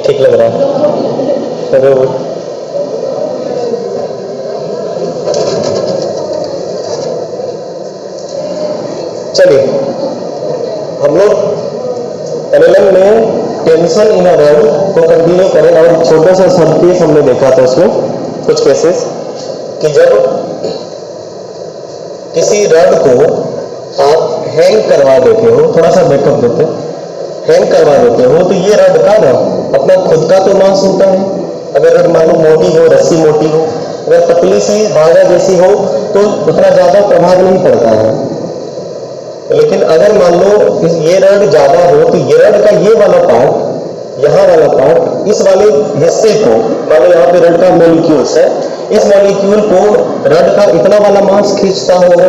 ठीक लग रहा है? चलिए हम लोग एलएलएम में टेंशन इन अ रड को कंटिन्यू करें। और छोटा सा सब केस हमने देखा था उसमें कुछ केसेस कि जब किसी रड को आप हैंग करवा देते हो, थोड़ा सा बैकअप देते हो, हैंग करवा देते हो तो ये रड का ना अपना खुद का तो मास होता है। अगर रड मान लो मोटी हो, रस्सी मोटी हो, अगर पतली सी धागा जैसी हो तो उतना ज्यादा प्रभाव नहीं पड़ता है। लेकिन अगर मान लो ये रड ज्यादा हो तो ये रड का ये वाला पार्ट, यहाँ वाला पार्ट, इस वाले हिस्से को, मान लो यहाँ पे रड का मॉलिक्यूल्स है, इस मॉलिक्यूल को रड का इतना वाला मास खींचता होगा।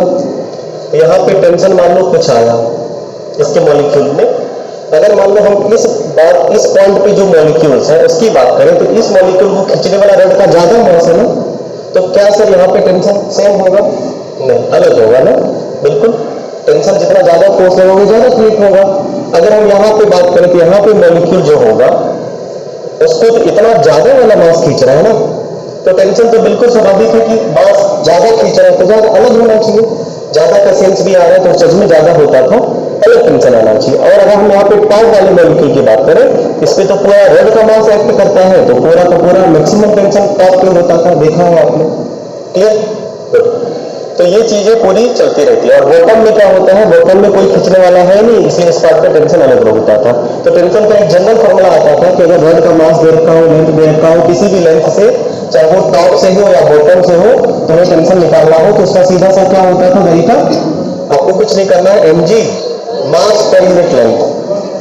यहाँ पे टेंशन मान लो कुछ आया इसके मॉलिक्यूल में। अगर मान लो हम इस पॉइंट पे जो मॉलिक्यूल्स है उसकी बात करें तो इस मॉलिक्यूल को खींचने वाला रड का ज्यादा मास है ना, तो क्या सर यहाँ पे टेंशन सेम होगा? नहीं, अलग होगा ना, बिल्कुल। टेंशन जितना ज्यादा फोर्स लगोगे ज्यादा क्रिएट होगा। अगर हम यहाँ पे बात करें तो यहाँ पे मॉलिक्यूल जो होगा उसको तो इतना ज्यादा वाला मास खींच रहा है ना, तो टेंशन तो बिल्कुल स्वाभाविक है कि मास ज्यादा खींच रहा है तो ज्यादा अलग होना चाहिए। ज्यादा का सेंस भी आ रहा है तो सच में ज्यादा होता था, अलग टेंशन आना चाहिए। और अगर हम यहाँ पे टॉप वाले मॉलिक्यूल की बात करें, इस पे तो पूरा रड का मास एक्ट करता है, तो पूरा मैक्सिमम टेंशन टॉप पे होता था, देखा है आपने? क्लियर? तो ये चीजें पूरी चलती रहती है। और बॉटम में क्या होता है, बॉटम में कोई खींचने वाला है नहीं, इसलिए इस पार्ट का टेंशन अलग होता था। तो टेंशन का एक जनरल फॉर्मूला आता था कि अगर रड का मास दे रखा हो, लेंथ दे रखा हो, किसी भी लेंथ से, चाहे वो टॉप से हो या बॉटम से हो, तो हमें टेंशन निकालना हो तो उसका सीधा सा क्या होता था तरीका, आपको कुछ नहीं करना है, mg मास पर यूनिट लेंथ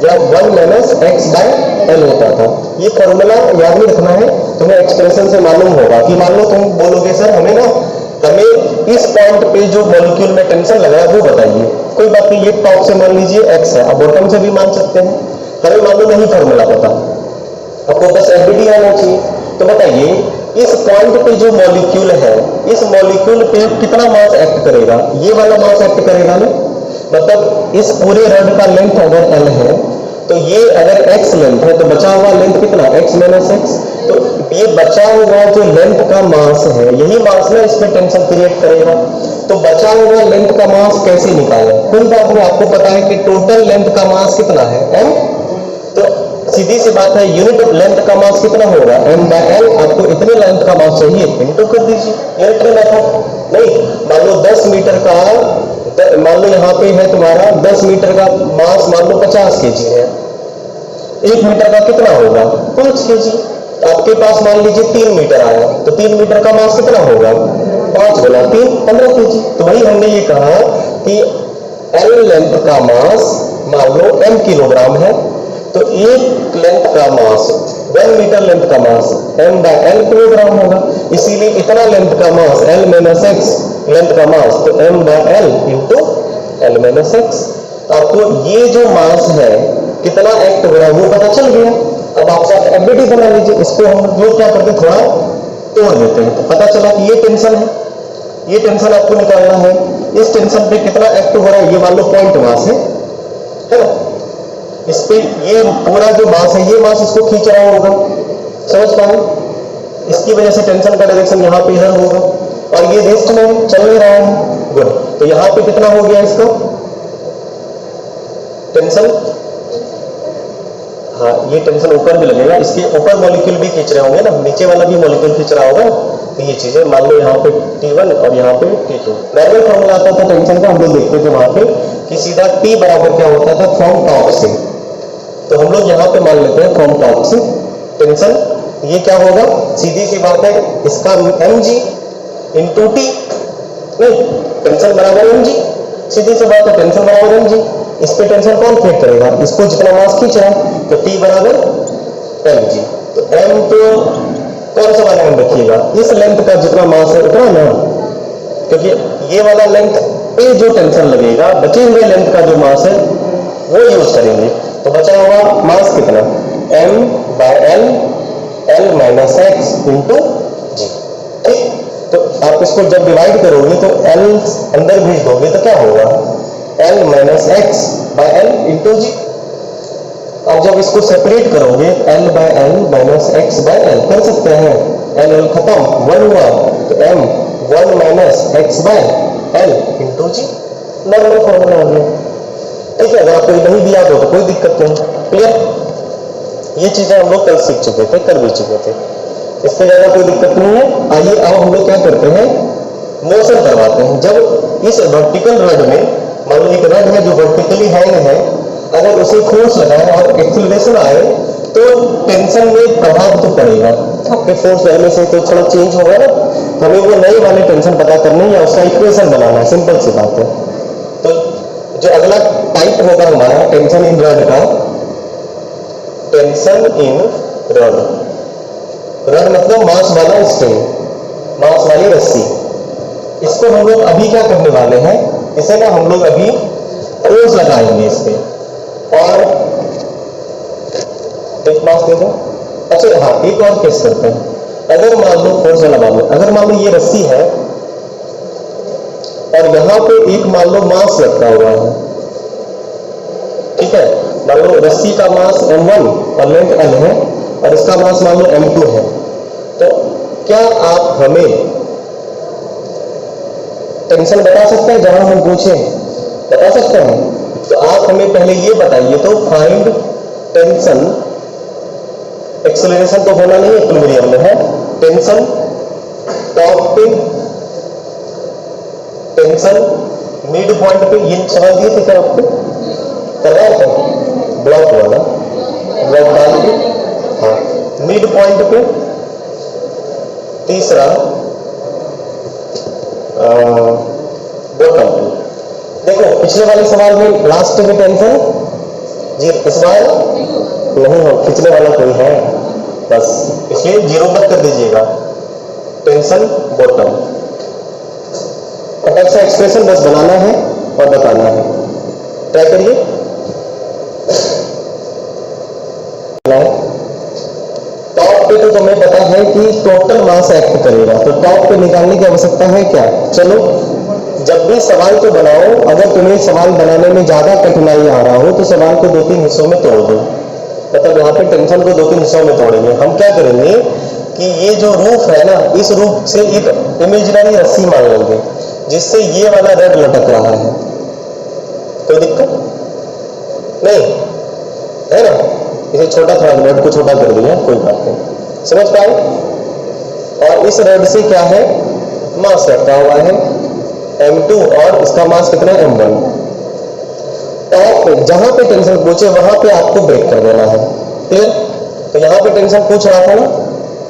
या 1 - x/l होता था। ये फॉर्मूला याद नहीं रखना है, तुम्हें एक्सप्रेशन से मालूम होगा कि मान लो तुम बोलोगे सर हमें इस पॉइंट पे जो मॉलिक्यूल में टेंशन लगा है वो बताइए। कोई बात नहीं, ये टॉप से मान लीजिए x है, अब बॉटम से भी मान सकते हैं। हमें मान लो नहीं फॉर्मूला पता, आपको बस एफबीडी आना चाहिए। तो बताइए इस पॉइंट पे जो मॉलिक्यूल है, इस मॉलिक्यूल पे कितना मास एक्ट करेगा? ये वाला मास एक्ट करेगा ना, मतलब इस पूरे रड का लेंथ अगर l है तो ये अगर x लेंथ है तो बचा हुआ लेंथ कितना, x - x। तो ये बचा हुआ जो लेंथ का मास है, यही मास ना इसमें टेंशन क्रिएट करेगा। तो बचा हुआ लेंथ का मास कैसे निकालें? कोई बात नहीं, आपको पता है कि टोटल लेंथ का मास कितना है, m। तो सीधी सी बात है, यूनिट ऑफ लेंथ का मास कितना होगा, m/l। आपको इतने लेंथ का मास चाहिए, इंटू कर दीजिए, यूनिट में मेथड नहीं। मान लो 10 मीटर का, मान लो यहाँ पे है तुम्हारा 10 मीटर का मास, मान लो 50 kg है, 1 मीटर का कितना होगा, 5 kg। आपके पास मान लीजिए 3 मीटर आया तो 3 मीटर का मास कितना होगा, 5 गुना 3 15 kg। तो वही हमने ये कहा कि l लेंथ का मास मान लो m किलोग्राम है, तो एक लेंथ का मास, 1 मीटर लेंथ का मास m/l किलोग्राम होगा। इसीलिए इतना लेंथ का मास l - x लेंथ का मास, तो m/l इंटू l - x। आपको ये जो मास है कितना एक्ट हो रहा है वो पता चल गया। अब आप एफबीडी बना लीजिए, इसको हम लोग क्या करते थोड़ा तोड़ देते हैं, तो पता चला कि ये टेंशन है, ये टेंशन आपको निकालना है। इस टेंशन पे कितना एक्ट हो रहा है, ये मान लो पॉइंट मास है ना, इस पे ये पूरा जो मास है, ये मास इसको खींच रहा होगा, समझ पाए? इसकी वजह से टेंशन का डायरेक्शन यहाँ पे इधर होगा, और ये रेस्ट में चल नहीं रहा है, गुड। तो यहाँ पे कितना हो गया इसका टेंशन, हाँ ये टेंशन ऊपर भी लगेगा, इसके ऊपर मॉलिक्यूल भी खींच रहे होंगे ना, नीचे वाला भी मॉलिक्यूल खींच रहा होगा। तो ये चीजें मान लो यहाँ पे T1 और यहाँ पे T2। नॉर्मल फॉर्मूला आता था टेंशन का, हम लोग देखते थे वहां पे कि सीधा T बराबर क्या होता था, फ्रॉम टॉप से। तो हम लोग यहाँ पे मान लेते हैं फ्रॉम टॉप से टेंशन, ये क्या होगा, सीधी सी बात है, इसका mg इंटू T, नहीं टेंशन बराबर mg, सीधी सी बात है, टेंशन बराबर mg। इस पे टेंशन कौन क्रिएट करेगा, इसको जितना मास खींच रहा है, तो T बराबर mg। तो m तो कौन सा वाला m रखिएगा, इस लेंथ का जितना मास है उतना ना, क्योंकि ये वाला लेंथ पे जो टेंशन लगेगा, बचे हुए लेंथ का जो मास है वो यूज करेंगे। तो बचा हुआ मास कितना, m/l l - x into g। ठीक, तो आप इसको जब डिवाइड करोगे तो l अंदर भेज दोगे तो क्या होगा, l - x/l इंटू g। अब जब इसको सेपरेट करोगे L by L minus x by L कर सकते हैं, एल एल खत्म, 1 हुआ तो m 1 minus x by l into g, normal formula हो गया। ठीक है, अगर आपको नहीं दिया हो तो कोई दिक्कत नहीं। क्लियर? ये चीजें हम लोग कल सीख चुके थे, कर भी चुके थे, इससे ज्यादा कोई दिक्कत नहीं है। आइए अब हम लोग क्या करते हैं, मोशन करवाते हैं। जब इस वर्टिकल रड में, मान लो एक रड है जो वर्टिकली हैंग है, अगर उसे फोर्स लगाए और एक्सीलरेशन आए तो टेंशन में प्रभाव तो पड़ेगा, आपके फोर्स लगने से तो थोड़ा चेंज होगा ना। हमें वो नई वाले टेंशन पता करनी है, उसका इक्वेशन बनाना है, सिंपल सी बात है। तो जो अगला टाइप होगा हमारा टेंशन इन रड का, टेंशन इन रड, रड मतलब मास वाला स्ट्रिंग, मास वाली रस्सी। इसको हम लोग अभी क्या करने वाले हैं, इसे ना हम लोग अभी फोर्स लगाएंगे इस पे, और एक मास दे दो। अच्छा हाँ, एक और केस करते हैं। अगर मान लो फोर्स वाला मामला, अगर मान लो ये रस्सी है और यहां पे एक मान लो मास लटका हुआ है, ठीक है, मान लो रस्सी का मास m1 और लेंथ l है और इसका मास मान लो m2 है, तो क्या आप हमें टेंशन बता सकते हैं जहां हम पूछे, बता सकते हैं? तो आप हमें पहले ये बताइए तो, फाइंड टेंशन, एक्सेलरेशन तो होना नहीं है, इक्विलिब्रियम में है, टेंशन टॉप पे, टेंशन मिड पॉइंट पे। ये सवाल दिए थे क्या आपको, करवाया था ब्लॉक वाला, ब्लॉक डाल के, हाँ, मिड पॉइंट पे। तीसरा बॉटम पे। देखो पिछले वाले सवाल में लास्ट में टेंशन जी, इस बार नहीं हो, खींचने वाला कोई है बस, इसलिए जीरो मत कर दीजिएगा, टेंशन बॉटम। फटाक से एक्सप्रेशन बस बनाना है और बताना है, ट्राई करिए। टॉप पे तो तुम्हें पता है कि टोटल मास एक्ट करेगा, तो टॉप पे निकालने की आवश्यकता है क्या? चलो, जब भी सवाल तो बनाओ, अगर तुम्हें सवाल बनाने में ज्यादा कठिनाई आ रहा हो तो सवाल को 2-3 हिस्सों में तोड़ दो। मतलब यहाँ पे टेंशन को 2-3 हिस्सों में तोड़ेंगे। हम क्या करेंगे कि ये जो रूफ है ना, इस रूफ से एक इमेजिनरी रस्सी मान लेंगे जिससे ये वाला रड लटक रहा है, कोई दिक्कत नहीं है ना। इसे छोटा थोड़ा, रड को छोटा कर दिया, कोई बात नहीं, समझ पाए। और इस रड से क्या है, मास रखा हुआ है m2 और इसका मास कितना है m1। टॉप पे जहां पे टेंशन पूछे वहां पे आपको ब्रेक कर देना है, क्लियर? तो यहाँ पे टेंशन पूछ रहा था ना,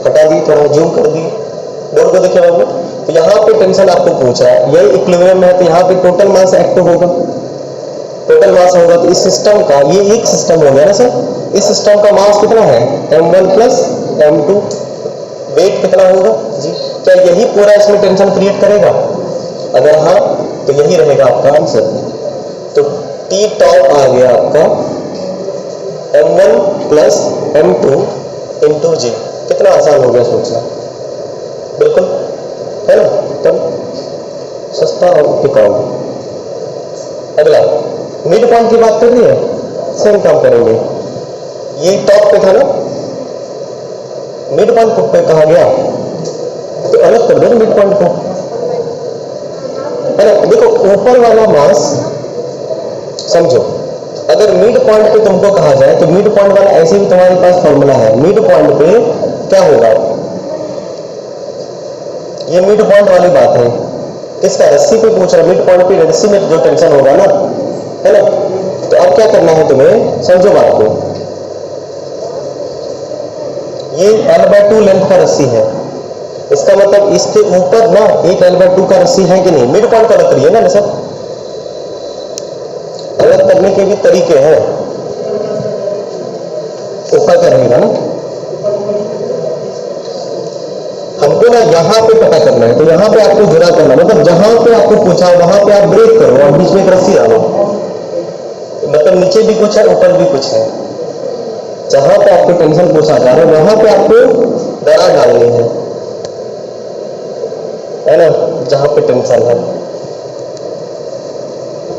हटा दी, थोड़ा जूम कर दी, बोर्ड को देखिए बाबू। तो यहाँ पे टेंशन आपको पूछ रहा है, यही इक्विलिब्रियम है, तो यहाँ पे टोटल मास एक्ट होगा, टोटल मास होगा। तो इस सिस्टम का, ये एक सिस्टम हो गया ना सर, इस सिस्टम का मास कितना है m1 प्लस m2, वेट कितना होगा जी? क्या यही पूरा इसमें टेंशन क्रिएट करेगा? अगर हाँ तो यही रहेगा आपका आंसर। तो टी टॉप आ गया आपका m1 प्लस m2 इंटू जी। कितना आसान हो गया सोचना, बिल्कुल है ना, तब सस्ता और टिकाऊ। अगला मिड पॉइंट की बात कर रही है, सेम काम करेंगे। ये टॉप पे था ना, मिड पॉइंट पे कहा गया तो अलग कर दो मिड पॉइंट को, है ना। देखो ऊपर वाला मास समझो, अगर मिड पॉइंट पे तुमको कहा जाए तो मिड पॉइंट वाला, ऐसे भी तुम्हारे पास फॉर्मूला है, मिड पॉइंट पे क्या होगा, ये मिड पॉइंट वाली बात है। किसका, रस्सी पे पूछ रहा, मिड पॉइंट पे रस्सी में जो टेंशन होगा ना, है ना। तो अब क्या करना है तुम्हें, समझो बात को, ये l/2 लेंथ का रस्सी है, इसका मतलब इसके ऊपर ना एक l/2 का रस्सी है कि नहीं, मिड पॉइंट का अलग करिए ना सब, अलग करने के भी तरीके हैं, ऊपर का रहेगा ना। हमको ना यहाँ पे पता करना है, तो यहाँ पे आपको जुड़ा करना, मतलब जहां पे आपको पूछा वहां पे आप ब्रेक करो और बीच में एक रस्सी डालो, मतलब नीचे भी कुछ है ऊपर भी कुछ है। जहां पे आपको टेंशन पूछा जा रहा है वहां पे आपको दरार डालनी है ना, जहां पे टेंशन है।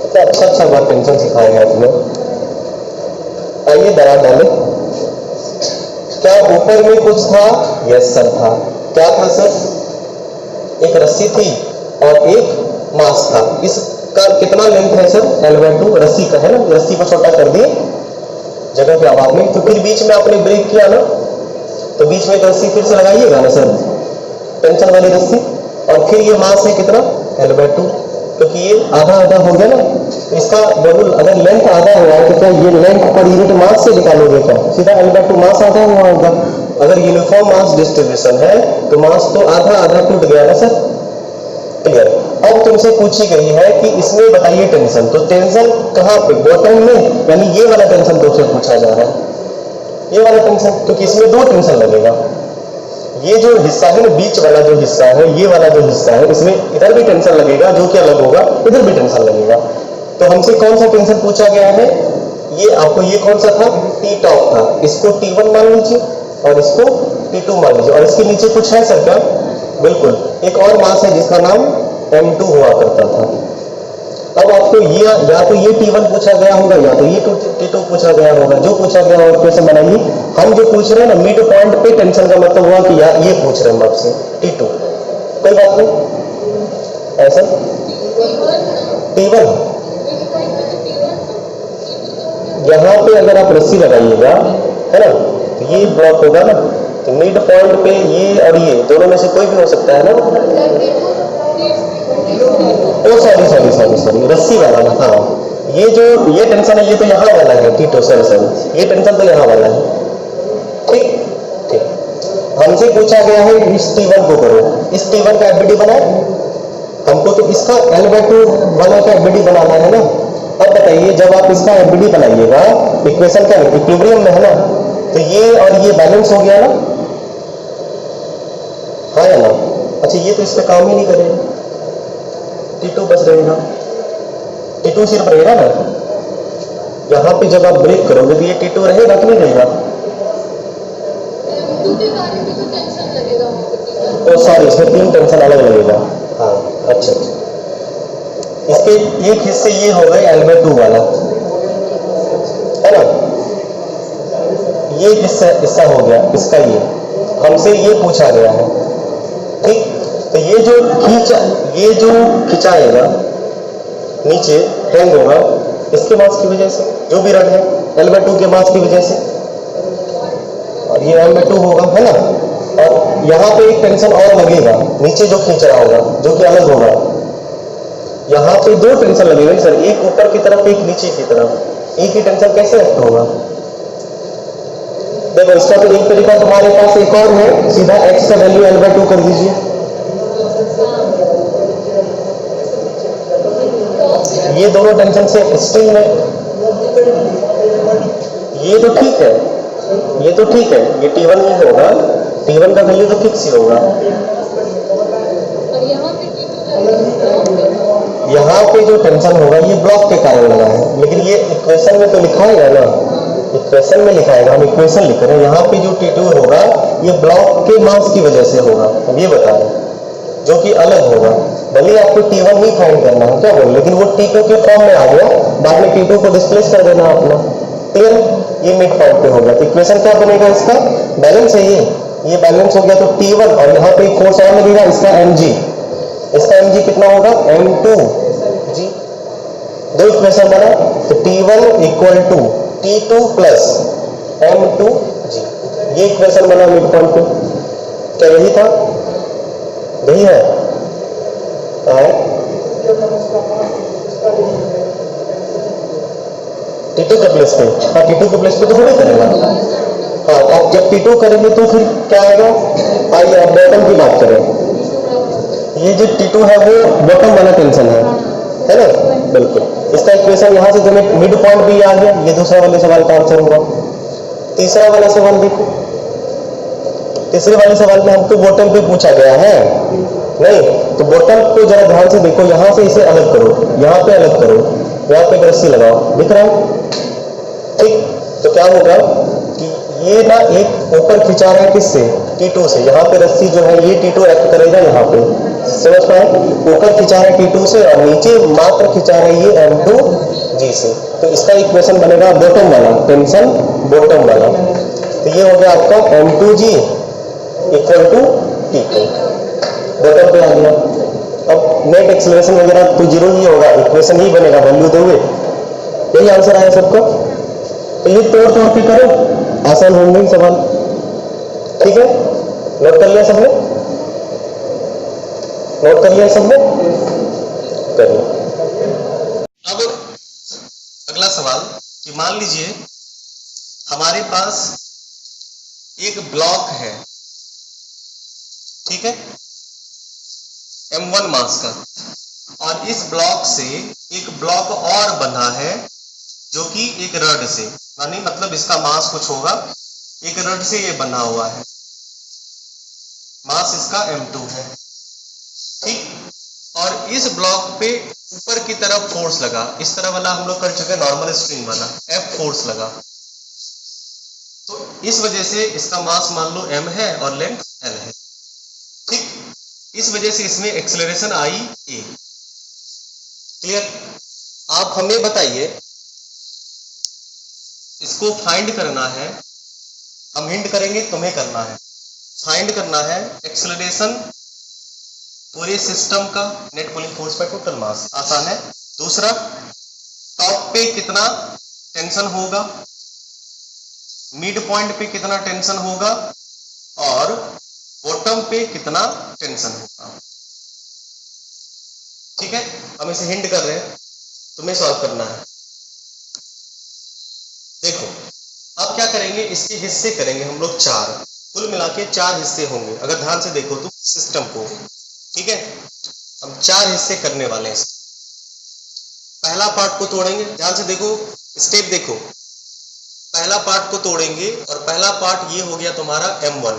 तो अच्छा बात टेंशन सिखाया गया तुम्हें। आइए दरार डालें। क्या ऊपर में कुछ था? यस सर था। क्या था सर? एक रस्सी थी और एक मास था। इसका कितना लेंथ है सर? L/2 रस्सी का है ना, रस्सी को छोटा कर दिए जगह के अभाव में। तो फिर बीच में आपने ब्रेक किया ना, तो बीच में रस्सी फिर से लगाइएगा ना सर, टेंशन वाली रस्सी। और फिर ये मास है कितना? L/2, क्योंकि ये आधा आधा हो गया ना। तो इसका डबल, अगर लेंथ आधा हुआ है तो क्या ये लेंथ पर यूनिट मास से निकालोगे क्या? सीधा L/2 मास आधा हुआ होगा। अगर यूनिफॉर्म मास डिस्ट्रीब्यूशन है तो मास तो आधा आधा टूट गया ना सर। क्लियर। अब तुमसे पूछी गई है कि इसमें बताइए टेंशन, तो टेंशन कहाँ पे? बॉटम में, यानी ये वाला टेंशन तुमसे पूछा जा रहा है, ये वाला टेंशन, क्योंकि इसमें दो टेंशन लगेगा। ये जो हिस्सा है ना, बीच वाला जो हिस्सा है, ये वाला जो हिस्सा है, इसमें इधर भी टेंशन लगेगा, जो कि अलग होगा, इधर भी टेंशन लगेगा। तो हमसे कौन सा टेंशन पूछा गया है? ये आपको, ये कौन सा था? टी टॉप था। इसको T1 मान लीजिए और इसको T2 मान लीजिए। और इसके नीचे कुछ है सर क्या? बिल्कुल, एक और मास है जिसका नाम M2 हुआ करता था। अब आपको ये या तो ये T1 पूछा गया होगा या तो ये T2 पूछा गया होगा। जो पूछा गया होगा कैसे बनाइए? हम जो पूछ रहे हैं ना, मिड पॉइंट पे टेंशन का मतलब हुआ कि यार ये पूछ रहे हैं हम आपसे T2, कोई बात नहीं। ऐसा T1 यहाँ पे अगर आप रस्सी लगाइएगा है ना, तो ये ब्लॉक होगा ना, तो मिड पॉइंट पे ये और ये दोनों में से कोई भी हो सकता है ना। ओ सॉरी, रस्सी वाला ना। हाँ, ये जो ये टेंशन है ये तो यहाँ वाला है T2 सर, ये टेंशन तो यहाँ वाला है। ठीक ठीक। हमसे पूछा गया है इस T1 को करो, इस T1 का एफबीडी बनाए। हमको तो इसका L/2 वाला का एफबीडी बनाना है ना। अब बताइए, जब आप इसका एफबीडी बनाइएगा, इक्वेशन क्या है? इक्विलिब्रियम में है ना, तो ये और ये बैलेंस हो गया ना, हाँ या ना? अच्छा, ये तो इस पे काम ही नहीं करेगा, T2 बस रहेगा, T2 सिर्फ रहेगा ना। यहाँ पे जब आप ब्रेक करोगे तो ये T2 रहेगा कि नहीं रहेगा? तो सॉरी, इसमें 3 टेंशन अलग लगेगा। हाँ अच्छा, इसके एक हिस्से ये हो गए L/2 वाला है ना, ये हिस्सा हो गया इसका, ये हमसे ये पूछा गया है। ठीक, तो ये जो खिंचाएगा नीचे हैंग होगा इसके मास की वजह से, जो भी रड है L/2 के मास की वजह से, और ये L/2 होगा है ना। और यहाँ पे एक टेंशन और लगेगा नीचे जो खींच रहा होगा, जो कि अलग होगा। यहाँ पे 2 टेंशन लगेगा सर, एक ऊपर की तरफ एक नीचे की तरफ। एक ही टेंशन कैसे एक्ट होगा? देखो, इसका तो एक तरीका तुम्हारे पास एक और है, सीधा x का वैल्यू L/2 कर दीजिए। ये दोनों टेंशन से स्ट्रिंग में, ये तो ठीक है, ये तो ठीक है, ये T1 ही होगा, T1 का वैल्यू तो फिक्स ही होगा। यहाँ पे जो टेंशन होगा ये ब्लॉक के कारण लगा है, लेकिन ये इक्वेशन में तो लिखाएगा ना, इक्वेशन में लिखाएगा, हम इक्वेशन लिख रहे हैं। यहाँ पे जो T2 होगा ये ब्लॉक के मास की वजह से होगा, हम ये बता रहे हैं, जो कि अलग होगा। भले आपको T1 ही फाइंड करना है, क्या बोल, लेकिन वो T2 के फॉर्म में आ गया, बाद में T2 को डिस्प्लेस कर देना अपना। क्लियर? ये मिड पॉइंट पे होगा, तो इक्वेशन क्या बनेगा इसका? बैलेंस है ये बैलेंस हो गया, तो T1 और यहाँ पे एक फोर्स और लगेगा, इसका mg, इसका mg कितना होगा? M2 जी। 2 इक्वेशन बना, तो T1 equal to T2 plus M2 जी, ये इक्वेशन बना मिड पॉइंट पे। क्या यही था? यही है। T2 के प्लेस पे, हाँ T2 के प्लेस पे तो थोड़ी करेगा। हाँ, अब जब T2 करेंगे तो फिर क्या आएगा? आइए अब बॉटम की बात करें। ये जो T2 है वो बॉटम वाला टेंशन है ना, बिल्कुल। इसका इक्वेशन यहाँ से तुम्हें मिड पॉइंट भी आ गया, ये दूसरा वाले सवाल का आंसर होगा। तीसरा वाला सवाल देखो, तीसरे वाले सवाल में हमको बॉटम पे पूछा गया है नहीं, तो बॉटम को जरा ध्यान से देखो, यहाँ से इसे अलग करो, यहाँ पे अलग करो, यहाँ पे एक रस्सी लगाओ, दिख रहा है? ठीक, तो क्या होगा कि ये ना एक ऊपर खिंचा रहा है किससे? T2 से। यहाँ पे रस्सी जो है ये T2 एक्ट करेगा, यहाँ पे समझ पाए, ऊपर खिंचा रहा है T2 से और नीचे मात्र खिंचा रहा है ये M2 जी से, तो इसका इक्वेशन बनेगा बॉटम वाला, टेंशन बॉटम वाला। तो ये हो गया आपका M2G equal to T2, bottom पे आ गया। अब नेट एक्सेलरेशन वगैरह तो जीरो ही होगा, इक्वेशन ही बनेगा, वैल्यू दोगे, यही आंसर आया सबका। तो ये तोड़ तोड़ के करो, आसान होंगे सवाल। ठीक है, नोट कर लिया सबने? नोट कर लिया सबने? करिए। अब अगला सवाल कि मान लीजिए हमारे पास एक ब्लॉक है, ठीक है, M1 मास का, और इस ब्लॉक से एक ब्लॉक और बना है जो कि एक रड से, यानी मतलब इसका मास कुछ होगा, एक रड से ये बना हुआ है, मास इसका M2 है, ठीक। और इस ब्लॉक पे ऊपर की तरफ फोर्स लगा, इस तरह वाला हम लोग कर चुके नॉर्मल स्प्रिंग वाला, F फोर्स लगा, तो इस वजह से इसका मास मान लो M है और लेंथ L है, ठीक। इस वजह से इसमें एक्सेलरेशन आई A। क्लियर? आप हमें बताइए, इसको फाइंड करना है, हम हिंट करेंगे, तुम्हें करना है, फाइंड करना है एक्सेलरेशन पूरे सिस्टम का, net pulling force by total mass, आसान है। दूसरा, टॉप पे कितना टेंशन होगा, मिड पॉइंट पे कितना टेंशन होगा, और बॉटम पे कितना टेंशन होगा, ठीक है। हम इसे हिंट कर रहे हैं, तुम्हें सॉल्व करना है। देखो, अब क्या करेंगे, इसके हिस्से करेंगे हम लोग 4, कुल मिला के 4 हिस्से होंगे, अगर ध्यान से देखो तो सिस्टम को, ठीक है। हम 4 हिस्से करने वाले हैं। पहला पार्ट को तोड़ेंगे, ध्यान से देखो, स्टेप देखो, पहला पार्ट को तोड़ेंगे, और पहला पार्ट ये हो गया तुम्हारा M1,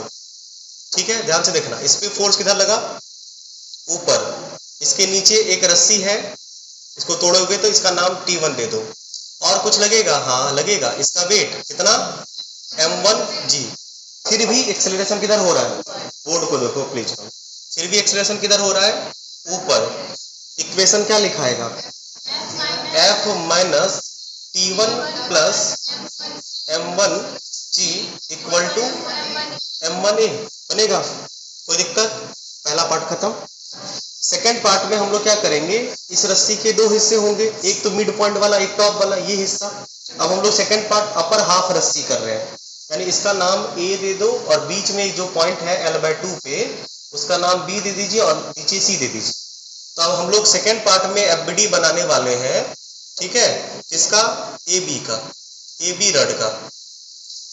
ठीक है। ध्यान से देखना, इस पे फोर्स किधर लगा, ऊपर, इसके नीचे एक रस्सी है, इसको तोड़ोगे तो इसका नाम T1 दे दो, और कुछ लगेगा, हाँ लगेगा, इसका वेट कितना M1G। फिर भी एक्सेलरेशन किधर हो रहा है, बोर्ड को देखो प्लीज, फिर भी एक्सेलरेशन किधर हो रहा है, ऊपर। इक्वेशन क्या लिखाएगा, F minus T1 plus M1G equal to M1A बनेगा, कोई दिक्कत? पहला पार्ट खत्म। सेकेंड पार्ट में हम लोग क्या करेंगे, इस रस्सी के 2 हिस्से होंगे, एक तो मिड पॉइंट वाला, एक टॉप वाला, ये हिस्सा। अब हम लोग सेकेंड पार्ट अपर हाफ रस्सी कर रहे हैं, यानी इसका नाम A दे दो, और बीच में जो पॉइंट है L/2 पे, उसका नाम B दे दीजिए, और नीचे C दे दीजिए। तो अब हम लोग सेकेंड पार्ट में FBD बनाने वाले हैं, ठीक है, इसका AB का, AB रड का,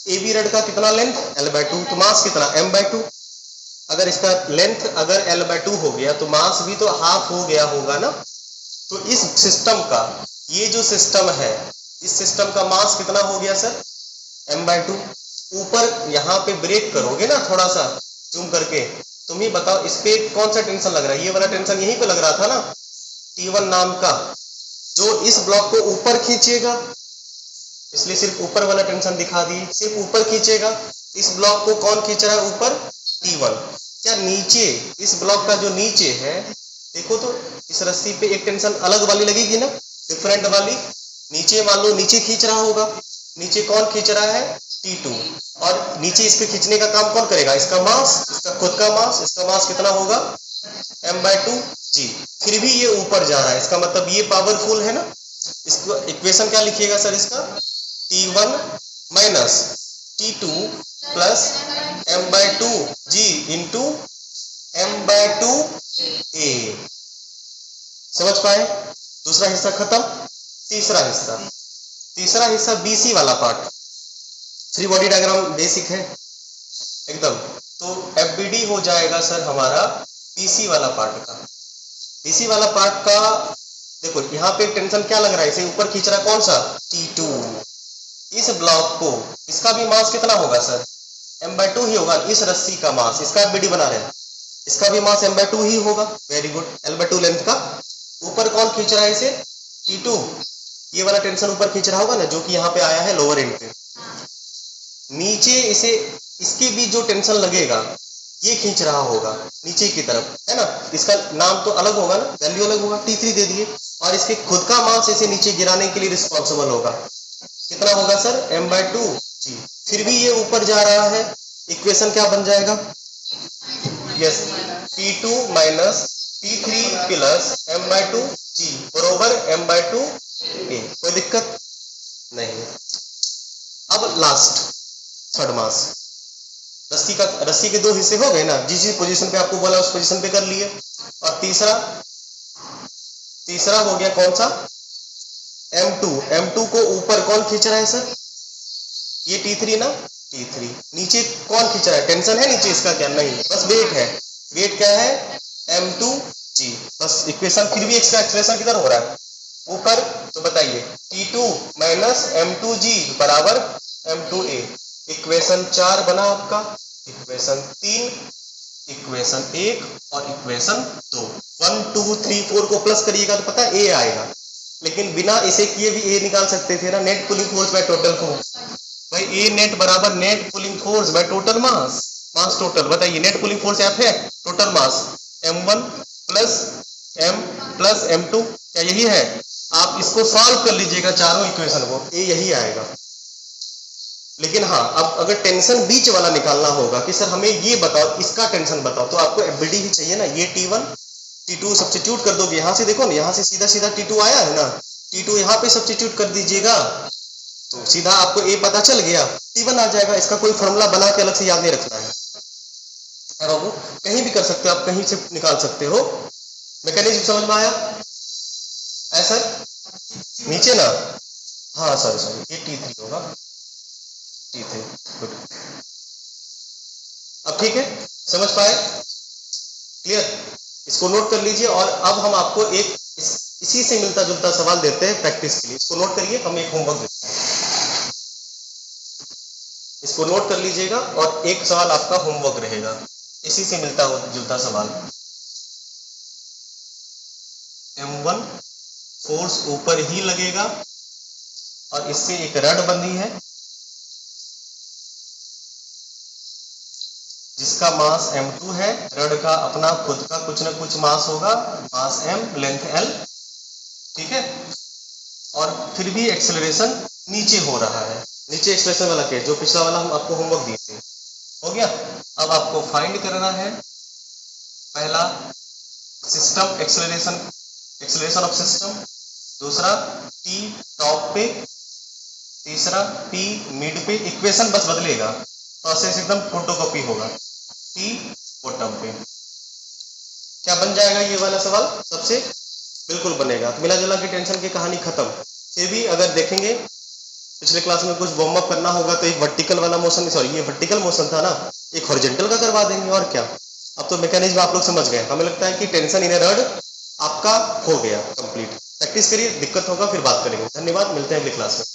AB रड का कितना लेंथ L/2, तो मास कितना M/2। अगर इसका लेंथ अगर L/2 हो गया तो मास भी तो हाफ हो गया होगा ना। तो इस सिस्टम का, ये जो सिस्टम है, इस सिस्टम का मास कितना हो गया सर, M/2। ऊपर यहाँ पे ब्रेक करोगे ना थोड़ा सा जूम करके, तुम ही बताओ इस पे कौन सा टेंशन लग रहा है, ये वाला टेंशन यहीं पे लग रहा था ना, T1 नाम का, जो इस ब्लॉक को ऊपर खींचेगा, इसलिए सिर्फ ऊपर वाला टेंशन दिखा दी, सिर्फ ऊपर खींचेगा। इस ब्लॉक को कौन खींच रहा है ऊपर, T1। क्या नीचे, इस ब्लॉक का जो नीचे है, देखो तो इस रस्सी पे एक टेंशन अलग वाली लगेगी ना, डिफरेंट वाली, नीचे मान लो नीचे खींच रहा होगा, नीचे कौन खींच रहा है, T2, और नीचे इसके खींचने का काम कौन करेगा, इसका मास, इसका खुद का मास, इसका मास कितना होगा M/2G। फिर भी ये ऊपर जा रहा है, इसका मतलब ये पावरफुल है ना। इसको इक्वेशन क्या लिखिएगा सर, इसका T1 minus T2 plus M/2G into M/2A। समझ पाए? दूसरा हिस्सा खत्म। तीसरा हिस्सा BC वाला part, free body diagram basic है एकदम। तो FBD हो जाएगा सर हमारा BC वाला पार्ट का। BC वाला पार्ट का देखो, यहाँ पे टेंशन क्या लग रहा है, इसे ऊपर खींच रहा है कौन सा, T2। इस ब्लॉक को, इसका भी मास कितना होगा सर, M/2 ही होगा। इस रस्सी का मास, इसका FBD बना रहे हैं, इसका भी मास M/2 ही होगा। वेरी गुड, L/2 लेंथ का। ऊपर कौन खींच रहा है इसे, T2। ये वाला टेंशन ऊपर खींच रहा होगा ना, जो कि यहाँ पे आया है लोअर एंड पे। नीचे इसे, इसके भी जो टेंशन लगेगा, ये खींच रहा होगा नीचे की तरफ, है ना। इसका नाम तो अलग होगा ना, वैल्यू अलग होगा, T3 दे दिए, और इसके खुद का मास इसे नीचे गिराने के लिए रिस्पॉन्सिबल होगा। कितना होगा सर, m/2 जी। फिर भी ये ऊपर जा रहा है, इक्वेशन क्या बन जाएगा, yes, T2 minus T3 plus m/2 जी बरोबर m/2 a। कोई दिक्कत नहीं। अब लास्ट थर्ड मास, रस्सी के दो हिस्से हो गए ना, जिस जिस पोजीशन पे आपको बोला उस पोजीशन पे कर लिए। और तीसरा हो गया कौन सा, m2 को ऊपर कौन खींच रहा है सर, ये T3 ना, T3 नीचे कौन खींच रहा है, टेंशन है नीचे इसका क्या, नहीं, बस वेट है। वेट क्या है, m2 जी। बस इक्वेशन फिर भी एक्सप्रेशन किधर हो रहा है, ऊपर। तो बताइए T2 माइनस m2g बराबर m2a। इक्वेशन 4 बना आपका, इक्वेशन 3, इक्वेशन 1 और इक्वेशन 2। 1 2 3 4 को प्लस करिएगा तो पता है a आएगा, लेकिन बिना इसे किए भी a निकाल सकते थे ना, net pulling force by total force. भाई ए नेट बराबर net pulling force by total mass, mass total. बताइए नेट पुलिंग फोर्स F है, total mass m1 plus m plus m2, क्या यही है। आप इसको सॉल्व कर लीजिएगा चारों इक्वेशन को, ए यही आएगा। लेकिन हाँ, अब अगर टेंशन बीच वाला निकालना होगा कि सर हमें ये बताओ, इसका टेंशन बताओ, तो आपको एफबीडी ही चाहिए ना। ये T1 T2 सब्स्टिट्यूट कर दोगे, यहाँ से देखो ना, यहाँ से सीधा सीधा T2 आया है ना, T2 यहाँ पे सब्स्टिट्यूट कर दीजिएगा तो सीधा आपको ए पता चल गया, T1 आ जाएगा। इसका कोई फॉर्मूला बना के अलग से याद नहीं रखना है बाबू, कहीं भी कर सकते हो आप, कहीं से निकाल सकते हो। मैकेनिज्म समझ में आया, ऐसा नीचे ना, हाँ सॉरी ये T3 होगा, T3 गुड। अब ठीक है, समझ पाए, क्लियर, इसको नोट कर लीजिए। और अब हम आपको एक इसी से मिलता जुलता सवाल देते हैं प्रैक्टिस के लिए, इसको नोट करिए, हम एक होमवर्क देते हैं, इसको नोट कर लीजिएगा। और एक सवाल आपका होमवर्क रहेगा, इसी से मिलता जुलता सवाल। m1 फोर्स ऊपर ही लगेगा और इससे एक रड बंधी है जिसका मास m2 है, रड का अपना खुद का कुछ न कुछ मास होगा, मास m, लेंथ l, ठीक है। और फिर भी एक्सेलरेशन नीचे हो रहा है, नीचे एक्सेलरेशन वाला केस जो पिछला वाला हम आपको होमवर्क दिए थे, हो गया। अब आपको फाइंड करना है पहला system acceleration, acceleration of system, दूसरा T टॉप पे, तीसरा T मिड पे। इक्वेशन बस बदलेगा, प्रोसेस एकदम फोटोकॉपी होगा, T बॉटम पे। क्या बन जाएगा ये वाला सवाल, सबसे बिल्कुल बनेगा। तो मिला जुला की टेंशन की कहानी खत्म। फिर भी अगर देखेंगे पिछले क्लास में कुछ वार्म अप करना होगा तो एक वर्टिकल वाला मोशन, सॉरी ये वर्टिकल मोशन था ना, एक हॉरिजॉन्टल का करवा देंगे, और क्या। अब तो मैकेनिज्म आप लोग समझ गए, हमें लगता है कि टेंशन इन रड आपका हो गया कंप्लीट। प्रैक्टिस करिए, दिक्कत होगा फिर बात करेंगे। धन्यवाद, मिलते हैं अगली क्लास में।